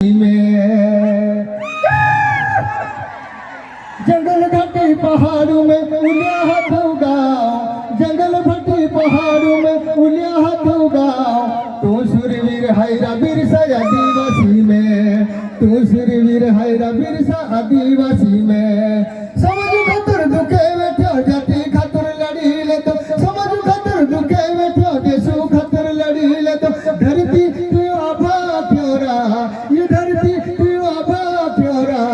में जंगल घाटी पहाड़ों में उलिया हाथों गाँव, जंगल घाटी पहाड़ों में उलिया हाथों गाँव। तू सूरवीर हैरा बिरसा आदिवासी में, तू सूरवीर हैरा बिरसा आदिवासी में। समझ खातर दुखे बैठो जाति खातर लड़ी ले तो, समझ खातर दुखे बैठो देशों खातर लड़ी ले तो। धरती तू आभा क्योरा, ये धरती तू आभा क्योरा।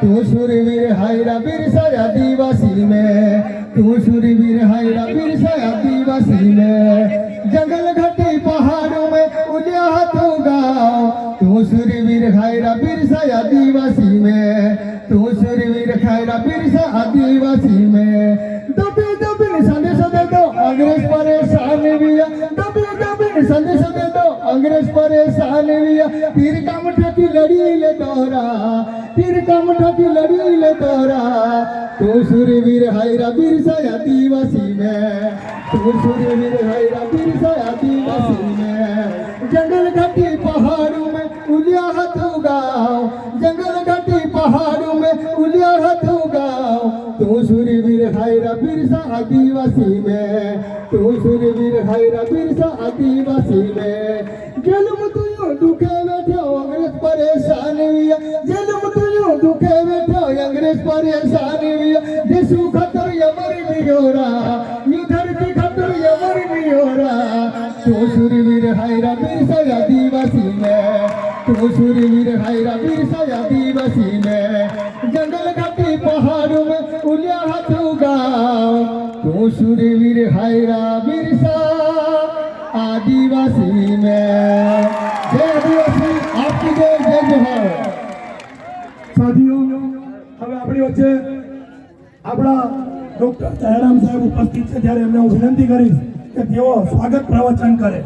तू सूरवीर हैरा बिरसा आदिवासी में, तू सूरवीर हैरा बिरसा आदिवासी में। जंगल घाटी पहाड़ों में उलिया हाथों गाँव, तू सूरवीर हैरा बिरसा आदिवासी में, तू सूरवीर हैरा बिरसा आदिवासी में। दबे दबे संदेश दे दो अंग्रेज परेशान बिया, दबे दबे संदेश दे दो अंग्रेज परेशान बिया। तीर काम ठाकी लड़ी ले तोरा, तीर काम ठाकी लड़ी ले तोरा। तू सूरवीर हैरा बिरसा आदिवासी में, तू सूरवीर हैरा बिरसा आदिवासी में। जंगल घाटी पहाड़ों में उलिया हाथों गाँव, जंगल घाटी पहाड़ों में उलिया हाथों गाँव। तू सूरवीर हैरा बिरसा आदिवासी में, तू सूरवीर हैरा बिरसा आदिवासी में। जुल्म तुयो दुखे बैठो अंग्रेज परेशान हुआ, जुल्म तुयो दुखे बैठो अंग्रेज परेशान हुआ। देशु खतर यमर नियोरा, ये धरती खतर यमर नियोरा। तू सूरवीर हैरा बिरसा आदिवासी में, तू सूरवीर हैरा बिरसा आदिवासी में। जंगल घाटी पहाड़ों में उलिया हाथों गाँव, तू सूरवीर हैरा बिरसा आदिवासी में। जय आदिवासी, आपकी जय, जय जोहार। साथियों, હવે આપણી વચ્ચે આપણા ડોક્ટર જયરામ સાહેબ ઉપસ્થિત છે, ત્યારે એમને હું વિનંતી કરીશ કે તેઓ સ્વાગત પ્રવચન કરે।